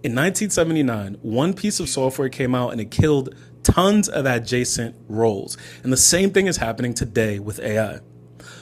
In 1979, one piece of software came out and it killed tons of adjacent roles. And the same thing is happening today with AI.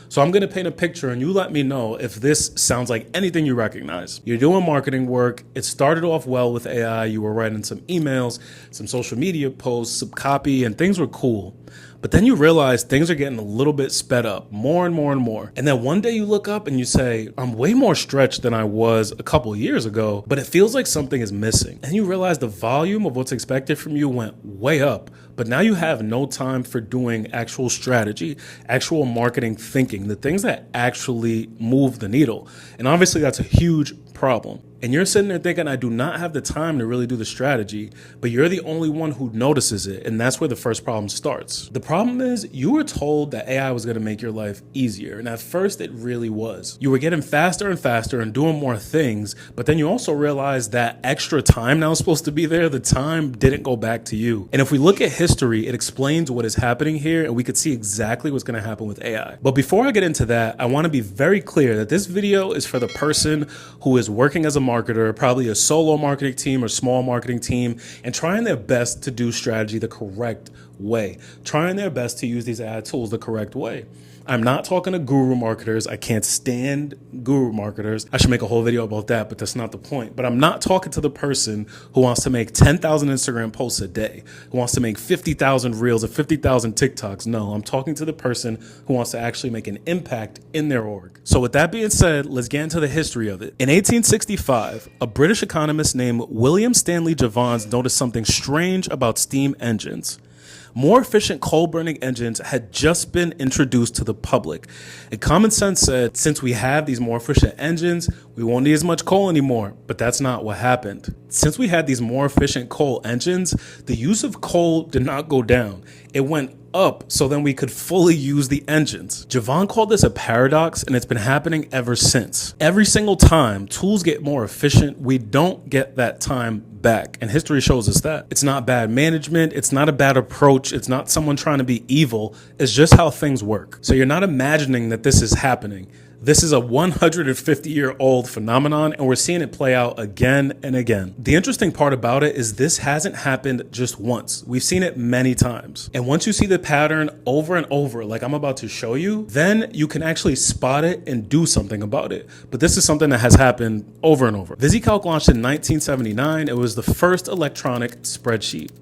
So I'm going to paint a picture and you let me know if this sounds like anything you recognize. You're doing marketing work. It started off well with AI. You were writing some emails, some social media posts, some copy, and things were cool. But then you realize things are getting a little bit sped up, more and more and more. And then one day you look up and you say, I'm way more stretched than I was a couple of years ago, but it feels like something is missing. And you realize the volume of what's expected from you went way up, but now you have no time for doing actual strategy, actual marketing thinking, the things that actually move the needle. And obviously that's a huge problem. And you're sitting there thinking, I do not have the time to really do the strategy, but you're the only one who notices it. And that's where the first problem starts. The problem is you were told that AI was going to make your life easier. And at first it really was. You were getting faster and faster and doing more things, but then you also realized that extra time now is supposed to be there. The time didn't go back to you. And if we look at history, it explains what is happening here and we could see exactly what's going to happen with AI. But before I get into that, I want to be very clear that this video is for the person who is working as a marketer, probably a solo marketing team or small marketing team, and trying their best to do strategy the correct way, trying their best to use these AI tools the correct way. I'm not talking to guru marketers. I can't stand guru marketers. I should make a whole video about that, but that's not the point. But I'm not talking to the person who wants to make 10,000 Instagram posts a day, who wants to make 50,000 reels or 50,000 TikToks. No, I'm talking to the person who wants to actually make an impact in their org. So with that being said, let's get into the history of it. In 1865, a British economist named William Stanley Jevons noticed something strange about steam engines. More efficient coal-burning engines had just been introduced to the public. And common sense said, since we have these more efficient engines, we won't need as much coal anymore. But that's not what happened. Since we had these more efficient coal engines, the use of coal did not go down. It went up so then we could fully use the engines. Jevons called this a paradox, and it's been happening ever since. Every single time tools get more efficient, we don't get that time back. And history shows us that. It's not bad management. It's not a bad approach. It's not someone trying to be evil. It's just how things work. So you're not imagining that this is happening. This is a 150-year-old phenomenon, and we're seeing it play out again and again. The interesting part about it is this hasn't happened just once. We've seen it many times. And once you see the pattern over and over, like I'm about to show you, then you can actually spot it and do something about it. But this is something that has happened over and over. VisiCalc launched in 1979. It was the first electronic spreadsheet.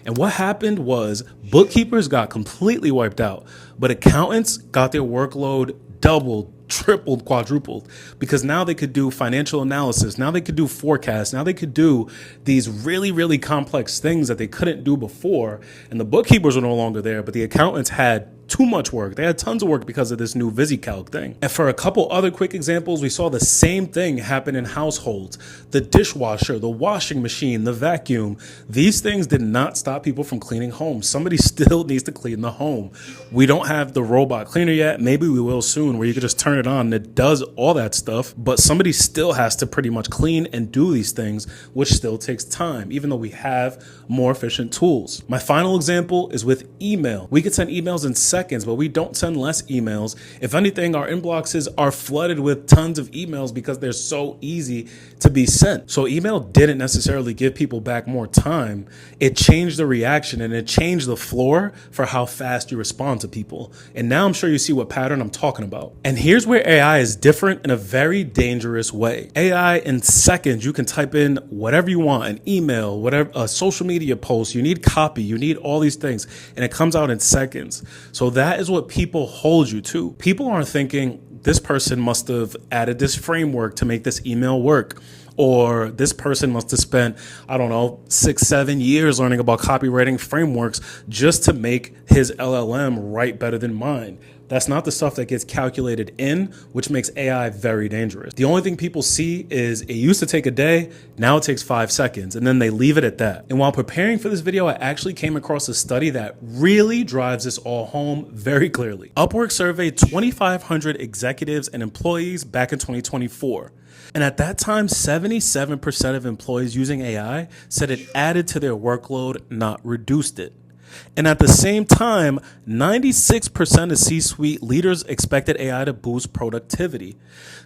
And what happened was bookkeepers got completely wiped out, but accountants got their workload doubled, tripled, quadrupled, because now they could do financial analysis. Now they could do forecasts. Now they could do these really, really complex things that they couldn't do before. And the bookkeepers were no longer there, but the accountants had too much work. They had tons of work because of this new VisiCalc thing. And for a couple other quick examples, we saw the same thing happen in households. The dishwasher, the washing machine, the vacuum. These things did not stop people from cleaning homes. Somebody still needs to clean the home. We don't have the robot cleaner yet. Maybe we will soon, where you could just turn it on and it does all that stuff. But somebody still has to pretty much clean and do these things, which still takes time, even though we have more efficient tools. My final example is with email. We could send emails in seconds, but we don't send less emails. If anything, our inboxes are flooded with tons of emails because they're so easy to be sent. So email didn't necessarily give people back more time. It changed the reaction and it changed the floor for how fast you respond to people. And now I'm sure you see what pattern I'm talking about. And here's where AI is different in a very dangerous way. AI, in seconds, you can type in whatever you want, an email, whatever, a social media post, you need copy, you need all these things, and it comes out in seconds. So that is what people hold you to. People aren't thinking this person must have added this framework to make this email work. Or this person must have spent, I don't know, 6-7 years learning about copywriting frameworks just to make his LLM write better than mine. That's not the stuff that gets calculated in, which makes AI very dangerous. The only thing people see is it used to take a day, now it takes 5 seconds, and then they leave it at that. And while preparing for this video, I actually came across a study that really drives this all home very clearly. Upwork surveyed 2,500 executives and employees back in 2024. And at that time, 77% of employees using AI said it added to their workload, not reduced it. And at the same time, 96% of C-suite leaders expected AI to boost productivity.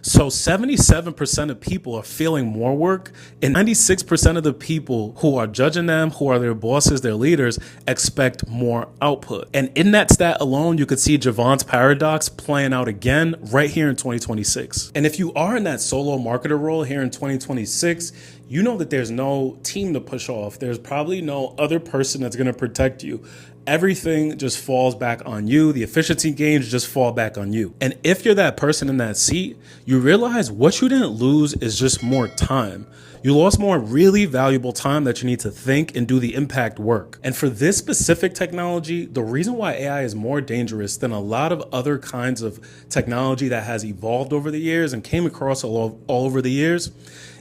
So 77% of people are feeling more work, and 96% of the people who are judging them, who are their bosses, their leaders, expect more output. And in that stat alone, you could see Jevons paradox playing out again right here in 2026. And if you are in that solo marketer role here in 2026, you know that there's no team to push off. There's probably no other person that's going to protect you. Everything just falls back on you. The efficiency gains just fall back on you. And if you're that person in that seat, you realize what you didn't lose is just more time. You lost more really valuable time that you need to think and do the impact work. And for this specific technology, the reason why AI is more dangerous than a lot of other kinds of technology that has evolved over the years and came across all over the years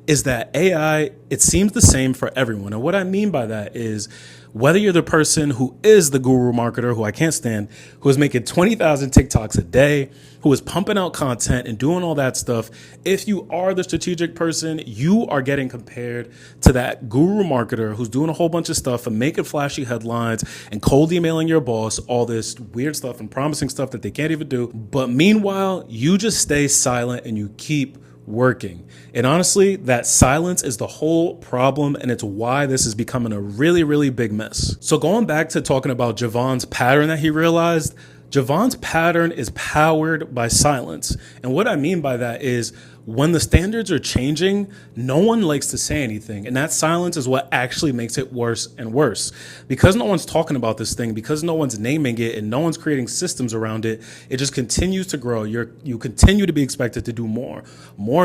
is that AI, it seems the same for everyone. And what I mean by that is whether you're the person who is the guru marketer, who I can't stand, who is making 20,000 TikToks a day, who is pumping out content and doing all that stuff, if you are the strategic person, you are getting compared to that guru marketer who's doing a whole bunch of stuff and making flashy headlines and cold emailing your boss, all this weird stuff and promising stuff that they can't even do. But meanwhile, you just stay silent and you keep working. And honestly, that silence is the whole problem, and it's why this is becoming a really, really big mess. So going back to talking about Jevons' pattern that he realized, Jevons' pattern is powered by silence. And what I mean by that is when the standards are changing, no one likes to say anything. And that silence is what actually makes it worse and worse. Because no one's talking about this thing, because no one's naming it, and no one's creating systems around it, it just continues to grow. You continue to be expected to do more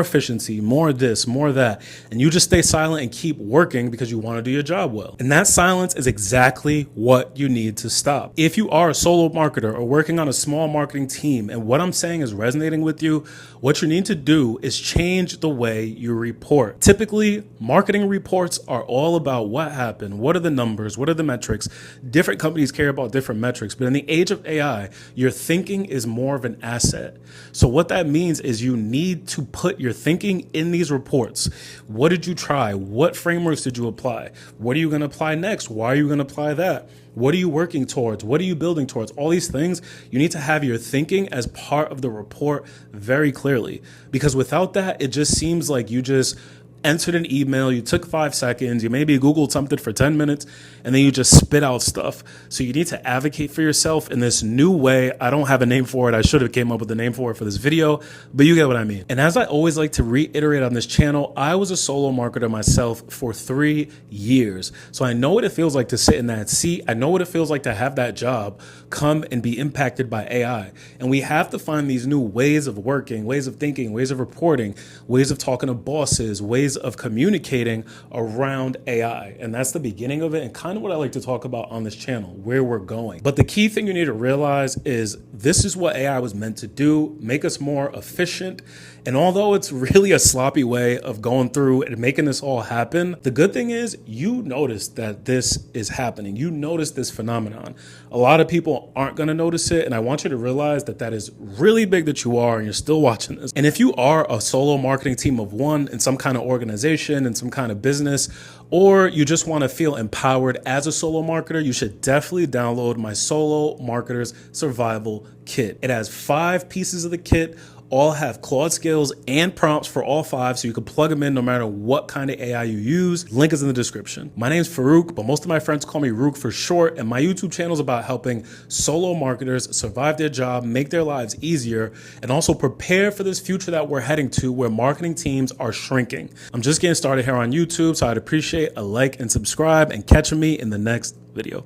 efficiency, more this, more that. And you just stay silent and keep working because you want to do your job well. And that silence is exactly what you need to stop. If you are a solo marketer or working on a small marketing team, and what I'm saying is resonating with you, what you need to do is change the way you report. Typically, marketing reports are all about what happened, what are the numbers, what are the metrics. Different companies care about different metrics, but in the age of AI, your thinking is more of an asset. So what that means is you need to put your thinking in these reports. What did you try? What frameworks did you apply? What are you going to apply next? Why are you going to apply that? What are you working towards? What are you building towards? All these things, you need to have your thinking as part of the report very clearly, because without that, it just seems like you just entered an email, you took 5 seconds, you maybe Googled something for 10 minutes, and then you just spit out stuff. So you need to advocate for yourself in this new way. I don't have a name for it. I should have came up with a name for it for this video, but you get what I mean. And as I always like to reiterate on this channel, I was a solo marketer myself for 3 years. So I know what it feels like to sit in that seat. I know what it feels like to have that job come and be impacted by AI. And we have to find these new ways of working, ways of thinking, ways of reporting, ways of talking to bosses, ways of communicating around AI. And that's the beginning of it and kind of what I like to talk about on this channel, where we're going. But the key thing you need to realize is this is what AI was meant to do, make us more efficient. And although it's really a sloppy way of going through and making this all happen, the good thing is you notice that this is happening. You notice this phenomenon. A lot of people aren't going to notice it. And I want you to realize that that is really big that you are, and you're still watching this. And if you are a solo marketing team of one in some kind of organization, in some kind of business, or you just want to feel empowered as a solo marketer, you should definitely download my Solo Marketers Survival Kit. It has 5 pieces of the kit. All have Claude skills and prompts for all 5, so you can plug them in no matter what kind of AI you use. Link is in the description. My name's Farouk, but most of my friends call me Rook for short, and my YouTube channel is about helping solo marketers survive their job, make their lives easier, and also prepare for this future that we're heading to where marketing teams are shrinking. I'm just getting started here on YouTube, so I'd appreciate a like and subscribe and catching me in the next video.